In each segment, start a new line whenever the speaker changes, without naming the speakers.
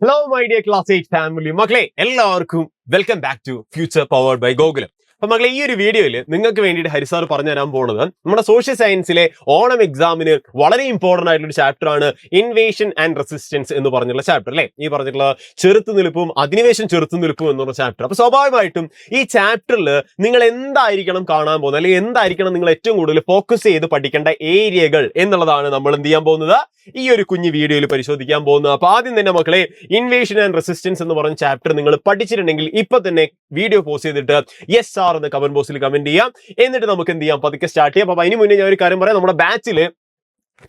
Hello, my dear Class 8 family. മക്കളെ എല്ലാവർക്കും welcome back to future powered by Gokulam. അപ്പൊ മക്കളെ ഈ ഒരു വീഡിയോയിൽ നിങ്ങൾക്ക് വേണ്ടിയിട്ട് ഹരിസാർ പറഞ്ഞു തരാൻ പോകുന്നത് നമ്മുടെ സോഷ്യൽ സയൻസിലെ ഓണം എക്സാമിന് വളരെ ഇമ്പോർട്ടന്റ് ആയിട്ടുള്ള ഒരു ചാപ്റ്റർ ആണ് ഇൻവേഷൻ ആൻഡ് റെസിസ്റ്റൻസ് എന്ന് പറഞ്ഞിട്ടുള്ള ചാപ്റ്റർ അല്ലെ. ഈ പറഞ്ഞിട്ടുള്ള ചെറുത്തുനിൽപ്പും അധിനിവേശം ചെറുത്തുനിൽപ്പും എന്നുള്ള ചാപ്റ്റർ. അപ്പൊ സ്വാഭാവികമായിട്ടും ഈ ചാപ്റ്ററിൽ നിങ്ങൾ എന്തായിരിക്കണം കാണാൻ പോകുന്നത്, അല്ലെങ്കിൽ എന്തായിരിക്കണം നിങ്ങൾ ഏറ്റവും കൂടുതൽ ഫോക്കസ് ചെയ്ത് പഠിക്കേണ്ട ഏരിയകൾ എന്നുള്ളതാണ് നമ്മൾ എന്ത് ചെയ്യാൻ പോകുന്നത് ഈ ഒരു കുഞ്ഞു വീഡിയോയിൽ പരിശോധിക്കാൻ പോകുന്നത്. അപ്പൊ ആദ്യം തന്നെ മക്കളെ ഇൻവേഷൻ ആൻഡ് റെസിസ്റ്റൻസ് എന്ന് പറഞ്ഞ ചാപ്റ്റർ നിങ്ങൾ പഠിച്ചിട്ടുണ്ടെങ്കിൽ ഇപ്പൊ തന്നെ വീഡിയോ പോസ്റ്റ് ചെയ്തിട്ട് യെസ് ആർ എന്ന് കമന്റ് ബോക്സിൽ കമന്റ് ചെയ്യാം. എന്നിട്ട് നമുക്ക് എന്ത് ചെയ്യാം, പതുക്കെ സ്റ്റാർട്ട് ചെയ്യാം. അപ്പൊ അതിന് മുന്നേ ഞാൻ ഒരു കാര്യം പറയാം, നമ്മുടെ ബാച്ചില്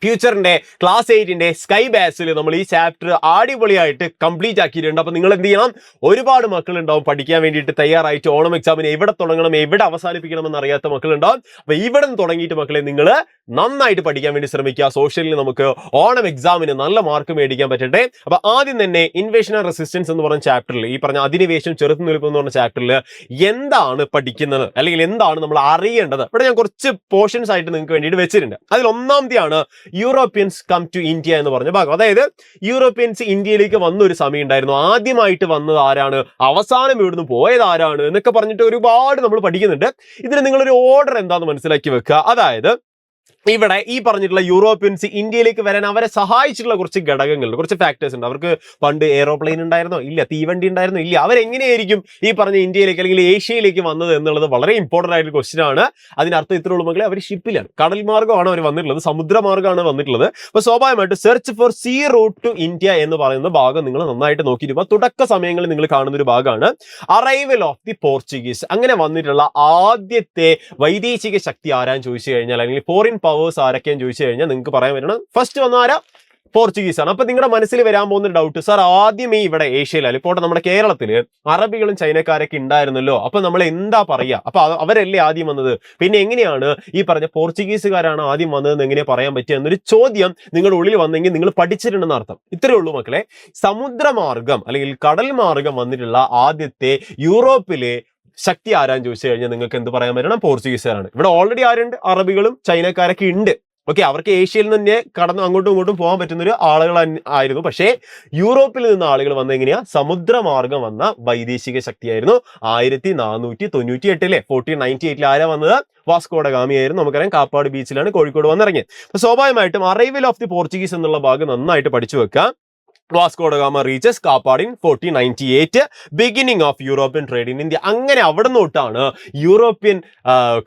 ഫ്യൂച്ചറിന്റെ ക്ലാസ് 8ന്റെ സ്കൈ ബാച്ചിൽ നമ്മൾ ഈ ചാപ്റ്റർ അടിപൊളിയായിട്ട് കംപ്ലീറ്റ് ആക്കിയിട്ടുണ്ട്. അപ്പൊ നിങ്ങൾ എന്ത് ചെയ്യണം, ഒരുപാട് മക്കളുണ്ടാവും പഠിക്കാൻ വേണ്ടിയിട്ട് തയ്യാറായിട്ട് ഓണം എക്സാമിന് എവിടെ തുടങ്ങണം എവിടെ അവസാനിപ്പിക്കണം എന്ന് അറിയാത്ത മക്കളുണ്ടാവും. അപ്പൊ ഇവിടെ നിന്ന് തുടങ്ങിയിട്ട് മക്കളെ നിങ്ങൾ നന്നായിട്ട് പഠിക്കാൻ വേണ്ടി ശ്രമിക്കുക. സോഷ്യലിൽ നമുക്ക് ഓണം എക്സാമിന് നല്ല മാർക്ക് മേടിക്കാൻ പറ്റട്ടെ. അപ്പൊ ആദ്യം തന്നെ ഇൻവേഷൻ ആൻഡ് റെസിസ്റ്റൻസ് എന്ന് പറഞ്ഞ ചാപ്റ്ററിൽ, ഈ പറഞ്ഞ അധിനിവേശം ചെറുത്തുനിൽപ്പ് എന്ന് പറഞ്ഞ ചാപ്റ്ററിൽ എന്താണ് പഠിക്കുന്നത് അല്ലെങ്കിൽ എന്താണ് നമ്മൾ അറിയേണ്ടത്, ഇവിടെ ഞാൻ കുറച്ച് പോർഷൻസ് ആയിട്ട് നിങ്ങൾക്ക് വേണ്ടിയിട്ട് വെച്ചിട്ടുണ്ട്. അതിൽ ഒന്നാമത്തെയാണ് യൂറോപ്യൻസ് കം ടു ഇന്ത്യ എന്ന് പറഞ്ഞ ഭാഗം. അതായത് യൂറോപ്യൻസ് ഇന്ത്യയിലേക്ക് വന്ന ഒരു സമയം ഉണ്ടായിരുന്നു. ആദ്യമായിട്ട് വന്നത് ആരാണ്, അവസാനം ഇവിടുന്ന് പോയത് ആരാണ് എന്നൊക്കെ പറഞ്ഞിട്ട് ഒരുപാട് നമ്മൾ പഠിക്കുന്നുണ്ട്. ഇതിന് നിങ്ങളൊരു ഓർഡർ എന്താണെന്ന് മനസ്സിലാക്കി വെക്കുക. അതായത് ഇവിടെ ഈ പറഞ്ഞിട്ടുള്ള യൂറോപ്യൻസ് ഇന്ത്യയിലേക്ക് വരാൻ അവരെ സഹായിച്ചിട്ടുള്ള കുറച്ച് ഘടകങ്ങളുണ്ട്, കുറച്ച് ഫാക്ടേഴ്സ് ഉണ്ട്. അവർക്ക് പണ്ട് എയ്റോപ്ലെയിൻ ഉണ്ടായിരുന്നോ ഇല്ല, തീവണ്ടി ഉണ്ടായിരുന്നോ ഇല്ല, അവരെങ്ങനെയായിരിക്കും ഈ പറഞ്ഞ ഇന്ത്യയിലേക്ക് അല്ലെങ്കിൽ ഏഷ്യയിലേക്ക് വന്നത് എന്നുള്ളത് വളരെ ഇമ്പോർട്ടന്റ് ആയിട്ടുള്ള ക്വസ്റ്റ്യൻ ആണ്. അതിനർത്ഥം ഇത്രയുള്ള മക്കളെ അവർ ഷിപ്പിലാണ്, കടൽ മാർഗ്ഗമാണ് അവർ വന്നിട്ടുള്ളത്, സമുദ്രമാർഗ്ഗമാണ് വന്നിട്ടുള്ളത്. അപ്പൊ സ്വാഭാവികമായിട്ട് search for sea route to India എന്ന് പറയുന്ന ഭാഗം നിങ്ങൾ നന്നായിട്ട് നോക്കിയിട്ട് തുടക്ക സമയങ്ങളിൽ നിങ്ങൾ കാണുന്ന ഒരു ഭാഗമാണ് അറൈവൽ ഓഫ് ദി പോർച്ചുഗീസ്. അങ്ങനെ വന്നിട്ടുള്ള ആദ്യത്തെ വൈദേശിക ശക്തി ആരാന്ന് ചോദിച്ചു കഴിഞ്ഞാൽ, അല്ലെങ്കിൽ ഫോറിൻ പവേഴ്സ് ആരൊക്കെയെന്ന് ചോദിച്ചു കഴിഞ്ഞാൽ നിങ്ങൾക്ക് പറയാൻ പറ്റണം ഫസ്റ്റ് വന്ന ആരാ, പോർച്ചുഗീസ് ആണ്. അപ്പൊ നിങ്ങളുടെ മനസ്സിൽ വരാൻ പോകുന്ന ഡൗട്ട്, സാർ ആദ്യമേ ഇവിടെ ഏഷ്യയിലാണ് ഇപ്പോൾ നമ്മുടെ കേരളത്തില് അറബികളും ചൈനക്കാരൊക്കെ ഉണ്ടായിരുന്നല്ലോ, അപ്പൊ നമ്മൾ എന്താ പറയുക, അപ്പൊ അവരല്ലേ ആദ്യം വന്നത്, പിന്നെ എങ്ങനെയാണ് ഈ പറഞ്ഞ പോർച്ചുഗീസുകാരാണ് ആദ്യം വന്നതെന്ന് എങ്ങനെ പറയാൻ പറ്റുക എന്നൊരു ചോദ്യം നിങ്ങളുടെ ഉള്ളിൽ വന്നെങ്കിൽ നിങ്ങൾ പഠിച്ചിട്ടുണ്ടെന്ന് അർത്ഥം. ഇത്രയേ ഉള്ളൂ മക്കളെ. സമുദ്രമാർഗം അല്ലെങ്കിൽ കടൽ മാർഗം വന്നിട്ടുള്ള ആദ്യത്തെ യൂറോപ്പിലെ ശക്തി ആരാന്ന് ചോദിച്ചു കഴിഞ്ഞാൽ നിങ്ങൾക്ക് എന്ത് പറയാൻ പറ്റണം, പോർച്ചുഗീസുകാരാണ്. ഇവിടെ ഓൾറെഡി ആരുണ്ട്, അറബികളും ചൈനക്കാരൊക്കെ ഉണ്ട്. ഓക്കെ, അവർക്ക് ഏഷ്യയിൽ നിന്ന് തന്നെ കടന്ന് അങ്ങോട്ടും ഇങ്ങോട്ടും പോകാൻ പറ്റുന്ന ഒരു ആളുകൾ ആയിരുന്നു. പക്ഷേ യൂറോപ്പിൽ നിന്ന് ആളുകൾ വന്ന എങ്ങനെയാ, സമുദ്രമാർഗം വന്ന വൈദേശിക ശക്തിയായിരുന്നു. 1498 1498 ആരാ വന്നത്, വാസ്കോഡ ഗാമിയായിരുന്നു. നമുക്കറിയാം കാപ്പാട് ബീച്ചിലാണ് കോഴിക്കോട് വന്നിറങ്ങിയത്. അപ്പൊ സ്വാഭാവികമായിട്ടും അറൈവൽ ഓഫ് ദി പോർച്ചുഗീസ് എന്നുള്ള ഭാഗം നന്നായിട്ട് പഠിച്ചു വെക്കാം. Vasco da Gama reaches Kappad in 1498, beginning of European trade in India. അങ്ങനെ അവിടെ നിന്നോട്ടാണ് യൂറോപ്യൻ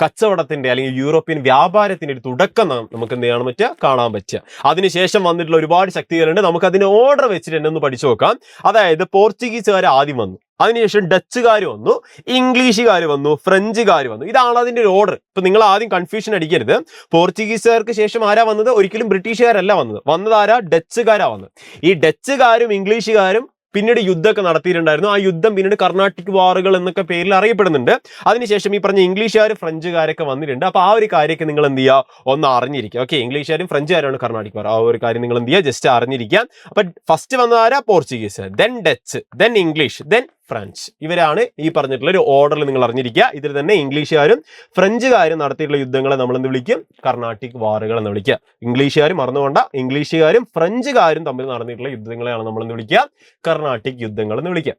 കച്ചവടത്തിന്റെ അല്ലെങ്കിൽ യൂറോപ്യൻ വ്യാപാരത്തിന്റെ ഒരു തുടക്കം നമുക്ക് എന്ത് ചെയ്യാൻ പറ്റുക, കാണാൻ പറ്റുക. അതിനുശേഷം വന്നിട്ടുള്ള ഒരുപാട് ശക്തികളുണ്ട്. നമുക്ക് അതിന് ഓർഡർ വെച്ചിട്ട് എന്നെ ഒന്ന് പഠിച്ചു നോക്കാം. അതായത് പോർച്ചുഗീസുകാർ ആദ്യം വന്നു, അതിനുശേഷം ഡച്ചുകാർ വന്നു, ഇംഗ്ലീഷുകാർ വന്നു, ഫ്രഞ്ചുകാർ വന്നു. ഇതാണ് അതിന്റെ ഒരു ഓർഡർ. ഇപ്പൊ നിങ്ങൾ ആദ്യം കൺഫ്യൂഷൻ അടിക്കരുത്. പോർച്ചുഗീസുകാർക്ക് ശേഷം ആരാ വന്നത്, ഒരിക്കലും ബ്രിട്ടീഷുകാരല്ല വന്നത്. വന്നതാരാ, ഡച്ചുകാരാ വന്നത്. ഈ ഡച്ചുകാരും ഇംഗ്ലീഷുകാരും പിന്നീട് യുദ്ധമൊക്കെ നടത്തിയിട്ടുണ്ടായിരുന്നു. ആ യുദ്ധം പിന്നീട് കർണാട്ടിക് വാറുകൾ എന്നൊക്കെ പേരിൽ അറിയപ്പെടുന്നുണ്ട്. അതിനുശേഷം ഈ പറഞ്ഞ ഇംഗ്ലീഷുകാർ ഫ്രഞ്ചുകാരൊക്കെ വന്നിട്ടുണ്ട്. അപ്പൊ ആ ഒരു കാര്യമൊക്കെ നിങ്ങൾ എന്ത് ചെയ്യുക, ഒന്ന് അറിഞ്ഞിരിക്കുക. ഓക്കെ, ഇംഗ്ലീഷുകാരും ഫ്രഞ്ചുകാരാണ് കർണാട്ടിക് വാർ, ആ ഒരു കാര്യം നിങ്ങൾ എന്ത് ചെയ്യുക, ജസ്റ്റ് അറിഞ്ഞിരിക്കുക. അപ്പൊ ഫസ്റ്റ് വന്നതാരാ, Portuguese, then Dutch, then English, then French. ഇവരാണ് ഈ പറഞ്ഞിട്ടുള്ള ഒരു ഓർഡറിൽ നിങ്ങൾ അറിഞ്ഞിരിക്കുക. ഇതിൽ തന്നെ ഇംഗ്ലീഷുകാരും ഫ്രഞ്ചുകാരും നടത്തിയിട്ടുള്ള യുദ്ധങ്ങളെ നമ്മൾ എന്ത് വിളിക്കും, കർണാട്ടിക് വാറുകൾ എന്ന് വിളിക്കുക. ഇംഗ്ലീഷുകാരും മറന്നുകൊണ്ട, ഇംഗ്ലീഷുകാരും ഫ്രഞ്ചുകാരും തമ്മിൽ നടന്നിട്ടുള്ള യുദ്ധങ്ങളെയാണ് നമ്മൾ എന്ത് വിളിക്കുക, കർണാട്ടിക് യുദ്ധങ്ങൾ എന്ന് വിളിക്കുക.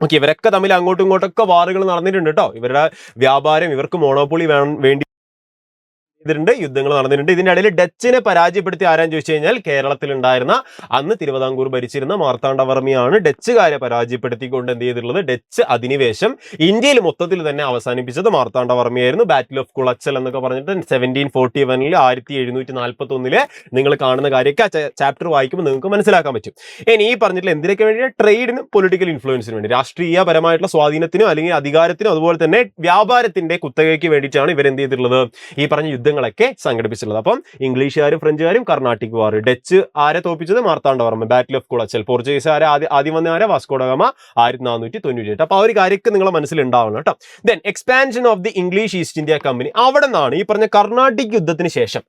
ഓക്കെ, ഇവരൊക്കെ തമ്മിൽ അങ്ങോട്ടും ഇങ്ങോട്ടൊക്കെ വാറുകൾ നടന്നിട്ടുണ്ട് കേട്ടോ. ഇവരുടെ വ്യാപാരം, ഇവർക്ക് മോണോപ്പൊളി വേണ്ടി ഇതിട്ടുണ്ട്, യുദ്ധങ്ങൾ നടന്നിട്ടുണ്ട്. ഇതിന്റെ ഇടയിൽ ഡച്ചിനെ പരാജയപ്പെടുത്തി ആരാന്ന് ചോദിച്ചു കഴിഞ്ഞാൽ കേരളത്തിൽ ഉണ്ടായിരുന്ന, അന്ന് തിരുവിതാംകൂർ ഭരിച്ചിരുന്ന മാർത്താണ്ഡവർമ്മയാണ് ഡച്ചുകാരെ പരാജയപ്പെടുത്തിക്കൊണ്ട് എന്ത് ചെയ്തിട്ടുള്ളത്, ഡച്ച് അധിനിവേശം ഇന്ത്യയിൽ മൊത്തത്തിൽ തന്നെ അവസാനിപ്പിച്ചത് മാർത്താണ്ഡവർമ്മയായിരുന്നു. ബാറ്റിൽ ഓഫ് കുളച്ചൽ എന്നൊക്കെ പറഞ്ഞിട്ട് 1741 1741 നിങ്ങൾ കാണുന്ന കാര്യമൊക്കെ ചാപ്റ്റർ വായിക്കുമ്പോൾ നിങ്ങൾക്ക് മനസ്സിലാക്കാൻ പറ്റും. ഇനി ഈ പറഞ്ഞിട്ടുള്ള എന്തിനൊക്കെ വേണ്ടി, ട്രേഡിനും പൊളിറ്റിക്കൽ ഇൻഫ്ലുവൻസിനും വേണ്ടി, രാഷ്ട്രീയപരമായിട്ടുള്ള സ്വാധീനത്തിനും അല്ലെങ്കിൽ അധികാരത്തിനും അതുപോലെ തന്നെ വ്യാപാരത്തിന്റെ കുത്തകയ്ക്ക് വേണ്ടിയിട്ടാണ് ഇവരെന്ത് ചെയ്തിട്ടുള്ളത്, ഈ പറഞ്ഞ യുദ്ധങ്ങളൊക്കെ സംഘടിപ്പിച്ചിട്ടുള്ളത്. അപ്പം ഇംഗ്ലീഷുകാരും ഫ്രഞ്ചുകാരും കർണാട്ടിക് വാർ, ഡച്ച് ആരെ തോപ്പിച്ചത്, മാർത്താണ്ഡവർമ്മ, ബാറ്റിൽ ഓഫ് കുളച്ചൽ, പോർച്ചുഗീസുകാരെ ആദ്യം വന്ന ആരെ, വാസ്കോ ഡ ഗാമ 1498. അപ്പൊ ആ ഒരു കാര്യമൊക്കെ നിങ്ങളെ മനസ്സിലുണ്ടാവണം കേട്ടോ. Then expansion of the English east India company. അവിടെ നിന്നാണ് ഈ പറഞ്ഞ കർണാട്ടിക് യുദ്ധത്തിന് ശേഷം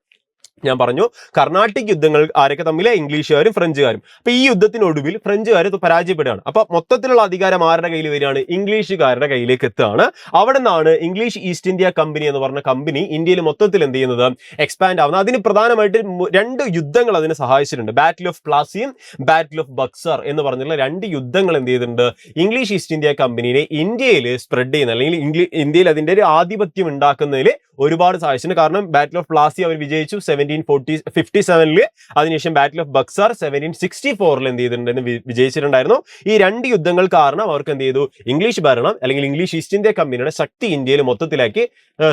ഞാൻ പറഞ്ഞു കർണാട്ടിക് യുദ്ധങ്ങൾ ആരൊക്കെ തമ്മിലെ ഇംഗ്ലീഷുകാരും ഫ്രഞ്ചുകാരും. അപ്പൊ ഈ യുദ്ധത്തിനൊടുവിൽ ഫ്രഞ്ചുകാർ പരാജയപ്പെടുകയാണ്. അപ്പൊ മൊത്തത്തിലുള്ള അധികാരം ആരുടെ കയ്യിൽ വരികയാണ്? ഇംഗ്ലീഷുകാരുടെ കയ്യിലേക്ക് എത്തുകയാണ്. അവിടെ നിന്നാണ് ഇംഗ്ലീഷ് ഈസ്റ്റ് ഇന്ത്യ കമ്പനി എന്ന് പറഞ്ഞ കമ്പനി ഇന്ത്യയിൽ മൊത്തത്തിൽ എന്ത് ചെയ്യുന്നത്? എക്സ്പാൻഡ് ആവുന്നത്. അതിന് പ്രധാനമായിട്ട് 2 യുദ്ധങ്ങൾ അതിനെ സഹായിച്ചിട്ടുണ്ട്. ബാറ്റിൽ ഓഫ് പ്ലാസിയും ബാറ്റിൽ ഓഫ് ബക്സർ എന്ന് പറഞ്ഞുള്ള 2 യുദ്ധങ്ങൾ എന്ത് ചെയ്തിട്ടുണ്ട്? ഇംഗ്ലീഷ് ഈസ്റ്റ് ഇന്ത്യ കമ്പനിയെ ഇന്ത്യയിൽ സ്പ്രെഡ് ചെയ്യുന്ന അല്ലെങ്കിൽ ഇന്ത്യയിൽ അതിന്റെ ഒരു ആധിപത്യം ഉണ്ടാക്കുന്നതിൽ ഒരുപാട് സഹായിച്ചിട്ടുണ്ട്. കാരണം ബാറ്റിൽ ഓഫ് പ്ലാസി അവർ വിജയിച്ചു 1757. അതിനുശേഷം ബാറ്റിൽ ഓഫ് ബക്സർ 1764 എന്ത് ചെയ്തിട്ടുണ്ടെന്ന് വിജയിച്ചിട്ടുണ്ടായിരുന്നു. ഈ 2 യുദ്ധങ്ങൾ കാരണം അവർക്ക് എന്ത് ചെയ്തു? ഇംഗ്ലീഷ് ഭരണം അല്ലെങ്കിൽ ഇംഗ്ലീഷ് ഈസ്റ്റ് ഇന്ത്യ കമ്പനിയുടെ ശക്തി ഇന്ത്യയിൽ മൊത്തത്തിലാക്കി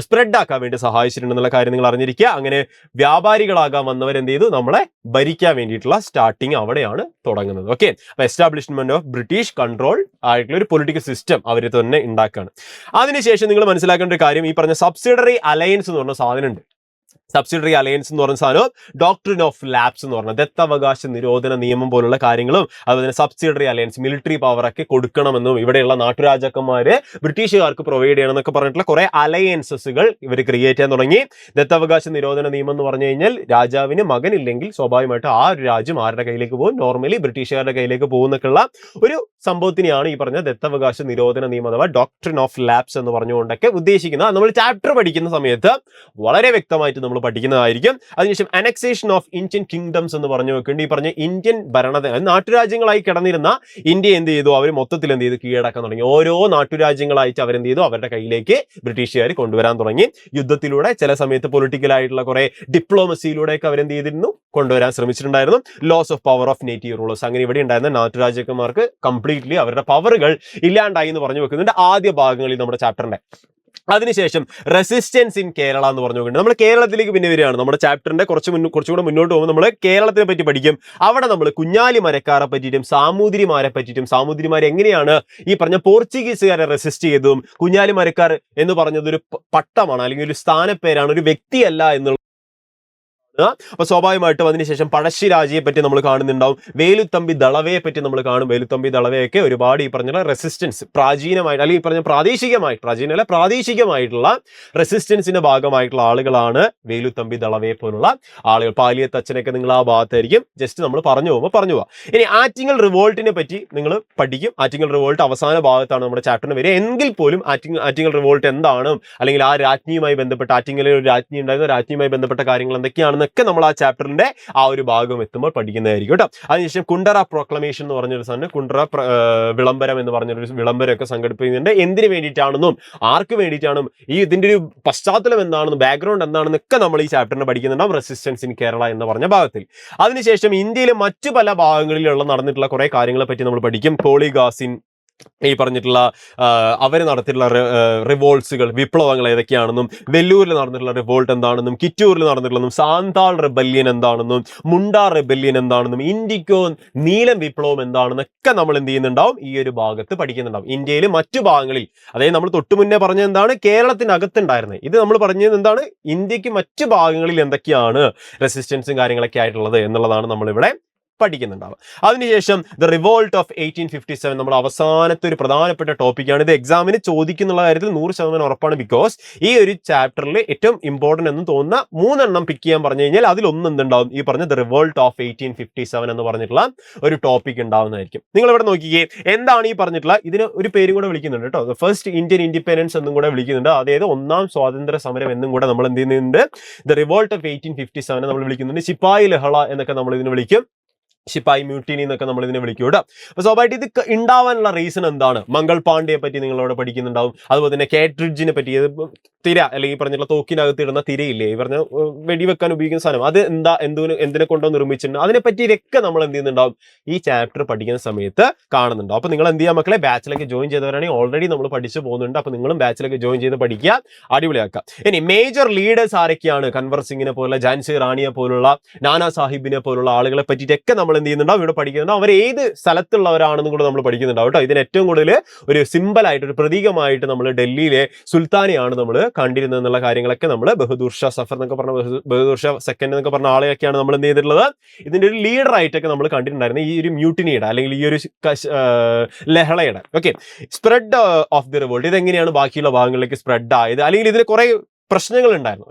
സ്പ്രെഡ് ആക്കാൻ വേണ്ടി സഹായിച്ചിട്ടുണ്ടെന്നുള്ള കാര്യം നിങ്ങൾ അറിഞ്ഞിരിക്കുക. അങ്ങനെ വ്യാപാരികളാകാൻ വന്നവർ എന്ത് ചെയ്തു? നമ്മളെ ഭരിക്കാൻ വേണ്ടിയിട്ടുള്ള സ്റ്റാർട്ടിങ് അവിടെയാണ് തുടങ്ങുന്നത്. ഓക്കെ, അപ്പൊ എസ്റ്റാബ്ലിഷ്മെന്റ് ഓഫ് ബ്രിട്ടീഷ് കൺട്രോൾ ആയിട്ടുള്ള ഒരു പൊളിറ്റിക്കൽ സിസ്റ്റം അവർ തന്നെ ഉണ്ടാക്കുകയാണ്. അതിനുശേഷം നിങ്ങൾ മനസ്സിലാക്കേണ്ട ഒരു കാര്യം, ഈ പറഞ്ഞ സബ്സിഡറി അലയൻസ് എന്ന് പറഞ്ഞ സാധനമുണ്ട്. സബ്സിഡറി അലയൻസ് എന്ന് പറയുന്ന സാധനം ഡോക്ട്രിൻ ഓഫ് ലാപ്സ് എന്ന് പറഞ്ഞ ദത്തവകാശ നിരോധന നിയമം പോലുള്ള കാര്യങ്ങളും അതുപോലെ തന്നെ സബ്സിഡറി അലയൻസ് മിലിറ്ററി പവറൊക്കെ കൊടുക്കണമെന്നും ഇവിടെയുള്ള നാട്ടുരാജാക്കന്മാര് ബ്രിട്ടീഷുകാർക്ക് പ്രൊവൈഡ് ചെയ്യണം എന്നൊക്കെ പറഞ്ഞിട്ടുള്ള കുറെ അലയൻസസുകൾ ഇവർ ക്രിയേറ്റ് ചെയ്യാൻ തുടങ്ങി. ദത്തവകാശ നിരോധന നിയമം എന്ന് പറഞ്ഞു കഴിഞ്ഞാൽ രാജാവിന് മകനില്ലെങ്കിൽ സ്വാഭാവികമായിട്ട് ആ ഒരു രാജ്യം ആരുടെ കയ്യിലേക്ക് പോകും? നോർമലി ബ്രിട്ടീഷുകാരുടെ കയ്യിലേക്ക് പോകുന്നൊക്കെയുള്ള ഒരു സംഭവത്തിനെയാണ് ഈ പറഞ്ഞ ദത്തവകാശ നിരോധന നിയമം അഥവാ ഡോക്ട്രിൻ ഓഫ് ലാപ്സ് എന്ന് പറഞ്ഞുകൊണ്ടൊക്കെ ഉദ്ദേശിക്കുന്നത്. നമ്മൾ ചാപ്റ്റർ പഠിക്കുന്ന സമയത്ത് വളരെ വ്യക്തമായിട്ട് നമ്മൾ പഠിക്കുന്നതായിരിക്കും. അതിനുശേഷം അനക്സേഷൻ ഓഫ് ഇന്ത്യൻ കിങ്ഡംസ് എന്ന് പറഞ്ഞു വെക്കേണ്ടി ഈ പറഞ്ഞ ഇന്ത്യൻ നാട്ടുരാജ്യങ്ങളായി കിടന്നിരുന്ന ഇന്ത്യ എന്ത് ചെയ്തു? അവർ മൊത്തത്തിൽ എന്ത് ചെയ്തു? കീഴടക്കാൻ തുടങ്ങി. ഓരോ നാട്ടുരാജ്യങ്ങളായിട്ട് അവരെന്ത് ചെയ്തു? അവരുടെ കയ്യിലേക്ക് ബ്രിട്ടീഷുകാർ കൊണ്ടുവരാൻ തുടങ്ങി. യുദ്ധത്തിലൂടെ, ചില സമയത്ത് പൊളിറ്റിക്കൽ ആയിട്ടുള്ള കുറെ ഡിപ്ലോമസിയിലൂടെയൊക്കെ അവരെന്ത് ചെയ്തിരുന്നു? കൊണ്ടുവരാൻ ശ്രമിച്ചിട്ടുണ്ടായിരുന്നു. Loss of power of native rulers, അങ്ങനെ ഇവിടെ ഉണ്ടായിരുന്ന നാട്ടുരാജ്യക്കന്മാർക്ക് കംപ്ലീറ്റ്ലി അവരുടെ പവറുകൾ ഇല്ലാണ്ടായി എന്ന് പറഞ്ഞു വെക്കുന്നുണ്ട് ആദ്യ ഭാഗങ്ങളിൽ നമ്മുടെ ചാപ്റ്ററിന്റെ. അതിനുശേഷം റെസിസ്റ്റൻസ് ഇൻ കേരള എന്ന് പറഞ്ഞു നോക്കുന്നുണ്ട്. നമ്മൾ കേരളത്തിലേക്ക് പിന്നെ വരികയാണ്. നമ്മുടെ ചാപ്റ്ററിന്റെ കുറച്ചുകൂടെ മുന്നോട്ട് പോകുമ്പോൾ നമ്മൾ കേരളത്തിനെ പറ്റി പഠിക്കും. അവിടെ നമ്മൾ കുഞ്ഞാലി മരക്കാരെ പറ്റിയിട്ടും സാമൂതിരിമാരെ പറ്റിയിട്ടും സാമൂതിരിമാരെ എങ്ങനെയാണ് ഈ പറഞ്ഞ പോർച്ചുഗീസുകാരെ റെസിസ്റ്റ് ചെയ്തതും, കുഞ്ഞാലി മരക്കാർ എന്ന് പറഞ്ഞത് ഒരു പട്ടമാണ് അല്ലെങ്കിൽ ഒരു സ്ഥാനപ്പേരാണ്, ഒരു വ്യക്തിയല്ല എന്നുള്ള. അപ്പൊ സ്വാഭാവികമായിട്ടും അതിനുശേഷം പഴശ്ശിരാജയെ പറ്റി നമ്മൾ കാണുന്നുണ്ടാവും. വേലുത്തമ്പി ദളവയെ പറ്റി നമ്മൾ കാണും. വേലുത്തമ്പി ദളവയൊക്കെ ഒരുപാട് ഈ പറഞ്ഞ റെസിസ്റ്റൻസ് പ്രാചീനമായിട്ട് അല്ലെങ്കിൽ ഈ പറഞ്ഞ പ്രാദേശികമായിട്ടുള്ള റെസിസ്റ്റൻസിന്റെ ഭാഗമായിട്ടുള്ള ആളുകളാണ് വേലുത്തമ്പി ദളവയെ പോലുള്ള ആളുകൾ. പാലിയത്തച്ഛനൊക്കെ നിങ്ങൾ ആ ഭാഗത്തായിരിക്കും. ജസ്റ്റ് നമ്മൾ പറഞ്ഞു പോവാം. ഇനി ആറ്റിങ്ങൽ റിവോൾട്ടിനെ പറ്റി നിങ്ങൾ പഠിക്കും. ആറ്റിങ്ങൽ റിവോൾട്ട് അവസാന ഭാഗത്താണ് നമ്മുടെ ചാപ്റ്ററിന് വരിക. എങ്കിൽ പോലും ആറ്റിങ്ങൽ റിവോൾട്ട് എന്താണ്, അല്ലെങ്കിൽ ആ രാജ്ഞിയുമായി ബന്ധപ്പെട്ട, ആറ്റിങ്ങലിൽ ഒരു രാജ്ഞി ഉണ്ടായിരുന്ന രാജ്ഞിയുമായി ബന്ധപ്പെട്ട കാര്യങ്ങൾ എന്തൊക്കെയാണെന്ന് ഒക്കെ നമ്മൾ ആ ചാപ്റ്ററിന്റെ ആ ഒരു ഭാഗം എത്തുമ്പോൾ പഠിക്കുന്നതായിരിക്കും കേട്ടോ. അതിനുശേഷം കുണ്ടറ പ്രൊക്ലമേഷൻ എന്ന് പറഞ്ഞൊരു സാധനം, കുണ്ടറ വിളംബരം എന്ന് പറഞ്ഞൊരു വിളംബരമൊക്കെ സംഘടിപ്പിക്കുന്നുണ്ട്. എന്തിനു വേണ്ടിയിട്ടാണെന്നും ആർക്ക് വേണ്ടിയിട്ടാണെന്നും ഇതിന്റെ ഒരു പശ്ചാത്തലം എന്താണെന്നും ബാക്ക്ഗ്രൗണ്ട് എന്താണെന്നൊക്കെ നമ്മൾ ഈ ചാപ്റ്ററിന് പഠിക്കുന്നുണ്ടാവും റെസിസ്റ്റൻസ് ഇൻ കേരള എന്ന് പറഞ്ഞ ഭാഗത്തിൽ. അതിനുശേഷം ഇന്ത്യയിലെ മറ്റു പല ഭാഗങ്ങളിലുള്ള നടന്നിട്ടുള്ള കുറെ കാര്യങ്ങളെ പറ്റി നമ്മൾ പഠിക്കും. പോളിഗാസിൻ, ഈ പറഞ്ഞിട്ടുള്ള അവർ നടത്തിയിട്ടുള്ള റിവോൾട്സുകൾ, വിപ്ലവങ്ങൾ ഏതൊക്കെയാണെന്നും, വെല്ലൂരിൽ നടന്നിട്ടുള്ള റിവോൾട്ട് എന്താണെന്നും, കിറ്റൂരിൽ നടന്നിട്ടുള്ളതും, സാന്താൾ റെബല്യൻ എന്താണെന്നും, മുണ്ട റെബല്യൻ എന്താണെന്നും, ഇൻഡിക്കോ നീലം വിപ്ലവം എന്താണെന്നൊക്കെ നമ്മൾ എന്ത് ചെയ്യുന്നുണ്ടാവും? ഈ ഒരു ഭാഗത്ത് പഠിക്കുന്നുണ്ടാവും. ഇന്ത്യയിൽ മറ്റു ഭാഗങ്ങളിൽ, അതായത് നമ്മൾ തൊട്ടു മുന്നേ പറഞ്ഞത് എന്താണ്? കേരളത്തിനകത്തുണ്ടായിരുന്നത്. ഇത് നമ്മൾ പറഞ്ഞത് എന്താണ്? ഇന്ത്യക്ക് മറ്റു ഭാഗങ്ങളിൽ എന്തൊക്കെയാണ് റെസിസ്റ്റൻസും കാര്യങ്ങളൊക്കെ ആയിട്ടുള്ളത് എന്നുള്ളതാണ് നമ്മളിവിടെ പഠിക്കുന്നുണ്ടാവും. അതിനുശേഷം ദ റിവോൾട്ട് ഓഫ് 1857 നമ്മൾ അവസാനത്തെ ഒരു പ്രധാനപ്പെട്ട ടോപ്പിക്കാണ്. ഇത് എക്സാമിന് ചോദിക്കുന്നുള്ള കാര്യത്തിൽ 100% ഉറപ്പാണ്. ബിക്കോസ് ഈ ഒരു ചാപ്റ്ററിൽ ഏറ്റവും ഇമ്പോർട്ടന്റ് എന്ന് തോന്നുന്ന 3 എണ്ണം പിക്ക് ചെയ്യാൻ പറഞ്ഞു കഴിഞ്ഞാൽ അതിലൊന്നും എന്തുണ്ടാവും? ഈ പറഞ്ഞ ദ റിവോൾട്ട് ഓഫ് 1857 എന്ന് പറഞ്ഞിട്ടുള്ള ഒരു ടോപ്പിക് ഉണ്ടാവുന്നതായിരിക്കും. നിങ്ങൾ ഇവിടെ നോക്കിക്കേ, എന്താണ് ഈ പറഞ്ഞിട്ടുള്ള, ഇതിന് ഒരു പേരും കൂടെ വിളിക്കുന്നുണ്ട് കേട്ടോ. ദ ഫസ്റ്റ് ഇന്ത്യൻ ഇൻഡിപെൻഡൻസ് എന്നും കൂടെ വിളിക്കുന്നുണ്ട്. അതായത് 1ാം സ്വാതന്ത്ര്യ സമരം എന്നും കൂടെ നമ്മൾ എന്ത് ചെയ്യുന്നുണ്ട്? ദ റിവോൾട്ട് ഓഫ് 1857 നമ്മൾ വിളിക്കുന്നുണ്ട്. സിപ്പായി ലഹള എന്നൊക്കെ നമ്മൾ ഇതിന് വിളിക്കും. ശിപ്പായി മ്യൂട്ടിനി എന്നൊക്കെ നമ്മൾ ഇതിനെ വിളിക്കും കേട്ടോ. അപ്പൊ സ്വാഭാവികമായിട്ട് ഇത് ഉണ്ടാവാനുള്ള റീസൺ എന്താണ്? മംഗൾ പാണ്ഡെയെ പറ്റി നിങ്ങളവിടെ പഠിക്കുന്നുണ്ടാവും. അതുപോലെ തന്നെ കേട്രിഡ്ജിനെ പറ്റി, തിര അല്ലെങ്കിൽ പറഞ്ഞിട്ടുള്ള തോക്കിനകത്ത് ഇടുന്ന തിരയില്ലേ, ഈ പറഞ്ഞ വെടിവെക്കാൻ ഉപയോഗിക്കുന്ന സാധനം, അത് എന്തിനെ കൊണ്ടോ നിർമ്മിച്ചിട്ടുണ്ട്, അതിനെപ്പറ്റിയൊക്കെ നമ്മൾ എന്ത് ചെയ്യുന്നുണ്ടാവും? ഈ ചാപ്റ്റർ പഠിക്കുന്ന സമയത്ത് കാണുന്നുണ്ടാവും. അപ്പൊ നിങ്ങൾ എന്ത് ചെയ്യാം മക്കളെ? ബാച്ചിലൊക്കെ ജോയിൻ ചെയ്തവരാണെങ്കിൽ ഓൾറെഡി നമ്മൾ പഠിച്ചു പോകുന്നുണ്ട്. അപ്പൊ നിങ്ങളും ബാച്ചിലൊക്കെ ജോയിൻ ചെയ്ത് പഠിക്കുക, അടിപൊളിയാക്കുക. ഇനി മേജർ ലീഡേഴ്സ് ആരൊക്കെയാണ്? കൻവർ സിംഗിനെ പോലുള്ള, ഝാൻസി റാണിയെ പോലുള്ള, നാനാ സാഹിബിനെ പോലുള്ള ആളുകളെ പറ്റിയിട്ടൊക്കെ നമ്മൾ എന്ത് ചെയ്യുന്നുണ്ടാവും? ഇവിടെ പഠിക്കുന്നുണ്ടാവും. അവർ ഏത് സ്ഥലത്തുള്ളവരാണെന്നും കൂടെ നമ്മൾ പഠിക്കുന്നുണ്ടാവും കേട്ടോ. ഇതിന് ഏറ്റവും കൂടുതൽ ഒരു സിമ്പിൾ ആയിട്ട്, ഒരു പ്രതീകമായിട്ട് നമ്മൾ ഡൽഹിയിലെ സുൽത്താനെയാണ് നമ്മൾ കണ്ടിരുന്നത് എന്നുള്ള കാര്യങ്ങളൊക്കെ നമ്മൾ ബഹദൂർ ഷാ സഫർ എന്നൊക്കെ പറഞ്ഞ, ബഹദൂർ ഷാ സെക്കൻഡ് എന്നൊക്കെ പറഞ്ഞ ആളെയൊക്കെയാണ് നമ്മൾ എന്ത് ചെയ്തിട്ടുള്ളത്? ഇതിന്റെ ഒരു ലീഡർ ആയിട്ടൊക്കെ നമ്മൾ കണ്ടിട്ടുണ്ടായിരുന്നു, ഈ ഒരു മ്യൂട്ടിനിയുടെ അല്ലെങ്കിൽ ഈ ഒരു ലഹളയുടെ. Okay, spread of the revolt, ഇതെങ്ങനെയാണ് ബാക്കിയുള്ള ഭാഗങ്ങളിലേക്ക് സ്പ്രെഡ് ആയത്, അല്ലെങ്കിൽ ഇതിന് കുറെ പ്രശ്നങ്ങൾ ഉണ്ടായിരുന്നു.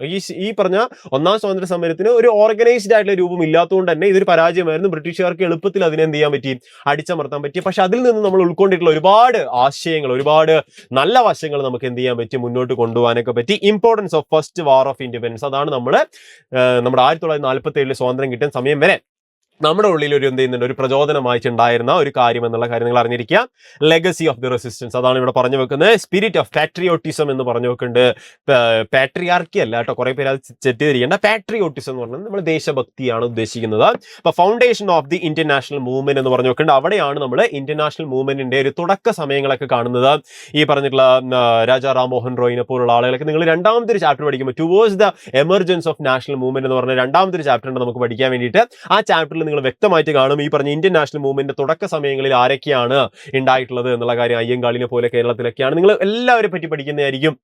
ഈ പറഞ്ഞ ഒന്നാം സ്വാതന്ത്ര്യ സമരത്തിന് ഒരു ഓർഗനൈസ്ഡ് ആയിട്ടുള്ള രൂപം ഇല്ലാത്തതുകൊണ്ട് തന്നെ ഇതൊരു പരാജയമായിരുന്നു. ബ്രിട്ടീഷുകാർക്ക് എളുപ്പത്തിൽ അതിനെ എന്ത് ചെയ്യാൻ പറ്റി, അടിച്ചമർത്താൻ പറ്റി. പക്ഷെ അതിൽ നിന്ന് നമ്മൾ ഉൾക്കൊണ്ടിട്ടുള്ള ഒരുപാട് ആശയങ്ങൾ, ഒരുപാട് നല്ല വശങ്ങൾ നമുക്ക് എന്ത് ചെയ്യാൻ പറ്റി, മുന്നോട്ട് കൊണ്ടുപോകാനൊക്കെ പറ്റി. Importance of first war of independence, അതാണ് നമ്മുടെ 1947 സ്വാതന്ത്ര്യം കിട്ടിയ സമയം വരെ നമ്മുടെ ഉള്ളിൽ ഒരു എന്ത് ചെയ്യുന്നുണ്ട്, ഒരു പ്രചോദനമായിട്ടുണ്ടായിരുന്ന ഒരു കാര്യം എന്നുള്ള കാര്യം നിങ്ങൾ അറിഞ്ഞിരിക്കുക. ലെഗസി ഓഫ് ദി റെസിസ്റ്റൻസ്, അതാണ് ഇവിടെ പറഞ്ഞു വെക്കുന്നത്. സ്പിരിറ്റ് ഓഫ് പാട്രിയോട്ടിസം എന്ന് പറഞ്ഞു വെക്കുന്നുണ്ട്. പാട്രിയാർക്കി അല്ല കേട്ടോ, കുറെ പേര് അത് തെറ്റിദ്ധരിക്കേണ്ട. പാട്രിയോട്ടിസം എന്ന് പറഞ്ഞാൽ നമ്മൾ ദേശഭക്തിയാണ് ഉദ്ദേശിക്കുന്നത്. അപ്പൊ foundation of the Indian national movement എന്ന് പറഞ്ഞു വെക്കുന്നുണ്ട്. അവിടെയാണ് നമ്മൾ ഇന്ത്യൻ നാഷണൽ മൂവ്മെന്റിന്റെ ഒരു തുടക്ക സമയങ്ങളൊക്കെ കാണുന്നത്. ഈ പറഞ്ഞിട്ടുള്ള രാജാ റാം മോഹൻ റോയിനെ പോലുള്ള ആളുകളൊക്കെ നിങ്ങൾ രണ്ടാമത്തെ ഒരു ചാപ്റ്റർ പഠിക്കുമ്പോൾ towards the emergence of national movement എന്ന് പറഞ്ഞ രണ്ടാമത്തെ ഒരു ചാപ്റ്റർ ഉണ്ട് നമുക്ക് പഠിക്കാൻ വേണ്ടിയിട്ട്. ആ ചാപ്റ്ററിൽ നിങ്ങൾ വ്യക്തമായിട്ട് കാണും ഈ പറഞ്ഞ ഇന്ത്യൻ നാഷണൽ മൂവ്മെന്റ് തുടക്ക സമയങ്ങളിൽ ആരൊക്കെയാണ് ഉണ്ടായിട്ടുള്ളത് എന്നുള്ള കാര്യം. അയ്യങ്കാളിനെ പോലെ കേരളത്തിലൊക്കെയാണ് നിങ്ങൾ എല്ലാവരെ പറ്റി പഠിക്കുന്നതായിരിക്കും.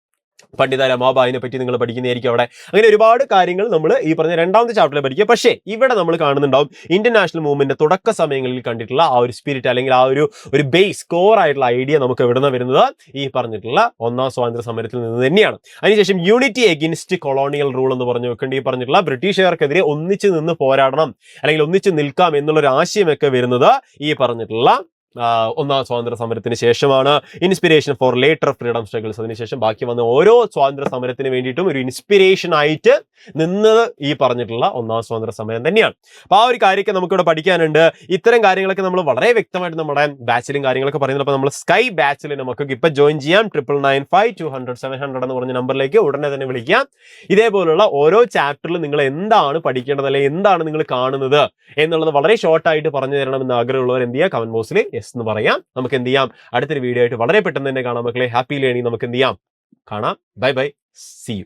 പണ്ഡിത രമാബായിനെ പറ്റി നിങ്ങൾ പഠിക്കുന്നതായിരിക്കും അവിടെ. അങ്ങനെ ഒരുപാട് കാര്യങ്ങൾ നമ്മൾ ഈ പറഞ്ഞ രണ്ടാമത്തെ ചാപ്റ്ററിൽ പഠിക്കുക. പക്ഷേ ഇവിടെ നമ്മൾ കാണുന്നുണ്ടാവും ഇന്ത്യൻ നാഷണൽ മൂവ്മെന്റ് തുടക്ക സമയങ്ങളിൽ കണ്ടിട്ടുള്ള ആ ഒരു സ്പിരിറ്റ്, അല്ലെങ്കിൽ ആ ഒരു ബേസ് കോർ ആയിട്ടുള്ള ഐഡിയ നമുക്ക് എവിടെ നിന്ന് വരുന്നത്, ഈ പറഞ്ഞിട്ടുള്ള ഒന്നാം സ്വാതന്ത്ര്യ സമരത്തിൽ നിന്ന് തന്നെയാണ്. അതിനുശേഷം യൂണിറ്റി എഗിൻസ്റ്റ് കൊളോണിയൽ റൂൾ എന്ന് പറഞ്ഞു വെക്കേണ്ട, ഈ പറഞ്ഞിട്ടുള്ള ബ്രിട്ടീഷുകാർക്കെതിരെ ഒന്നിച്ച് നിന്ന് പോരാടണം, അല്ലെങ്കിൽ ഒന്നിച്ച് നിൽക്കാം എന്നുള്ളൊരു ആശയമൊക്കെ വരുന്നത് ഈ പറഞ്ഞിട്ടുള്ള ഒന്നാം സ്വാതന്ത്ര്യ സമരത്തിന് ശേഷമാണ്. Inspiration for later freedom struggles, അതിനുശേഷം ബാക്കി വന്ന ഓരോ സ്വാതന്ത്ര്യ സമരത്തിന് വേണ്ടിയിട്ടും ഒരു ഇൻസ്പിരേഷൻ ആയിട്ട് നിന്നത് ഈ പറഞ്ഞിട്ടുള്ള ഒന്നാം സ്വാതന്ത്ര്യ സമരം തന്നെയാണ്. അപ്പൊ ആ ഒരു കാര്യമൊക്കെ നമുക്കിവിടെ പഠിക്കാനുണ്ട്. ഇത്തരം കാര്യങ്ങളൊക്കെ നമ്മൾ വളരെ വ്യക്തമായിട്ട് നമ്മുടെ ബാച്ചിലും കാര്യങ്ങളൊക്കെ പറയുന്നത്. അപ്പോൾ നമ്മൾ സ്കൈ ബാച്ചിൽ നമുക്ക് ഇപ്പൊ ജോയിൻ ചെയ്യാം. 9995200700 എന്ന് പറഞ്ഞ നമ്പറിലേക്ക് ഉടനെ തന്നെ വിളിക്കാം. ഇതേപോലുള്ള ഓരോ ചാപ്റ്ററിലും നിങ്ങൾ എന്താണ് പഠിക്കേണ്ടത്, അല്ലെങ്കിൽ എന്താണ് നിങ്ങൾ കാണുന്നത് എന്നുള്ളത് വളരെ ഷോർട്ടായിട്ട് പറഞ്ഞു തരണമെന്ന് ആഗ്രഹമുള്ളവർ എന്ത് ചെയ്യുക, കമന്റ് ബോക്സിൽ എന്ന് പറയാം. നമുക്ക് എന്ത് ചെയ്യാം, അടുത്തൊരു വീഡിയോ ആയിട്ട് വളരെ പെട്ടെന്ന് തന്നെ കാണാം മക്കളെ. ഹാപ്പി ലേണിംഗ് നമുക്ക് എന്ത് ചെയ്യാം, കാണാം. Bye bye, see U.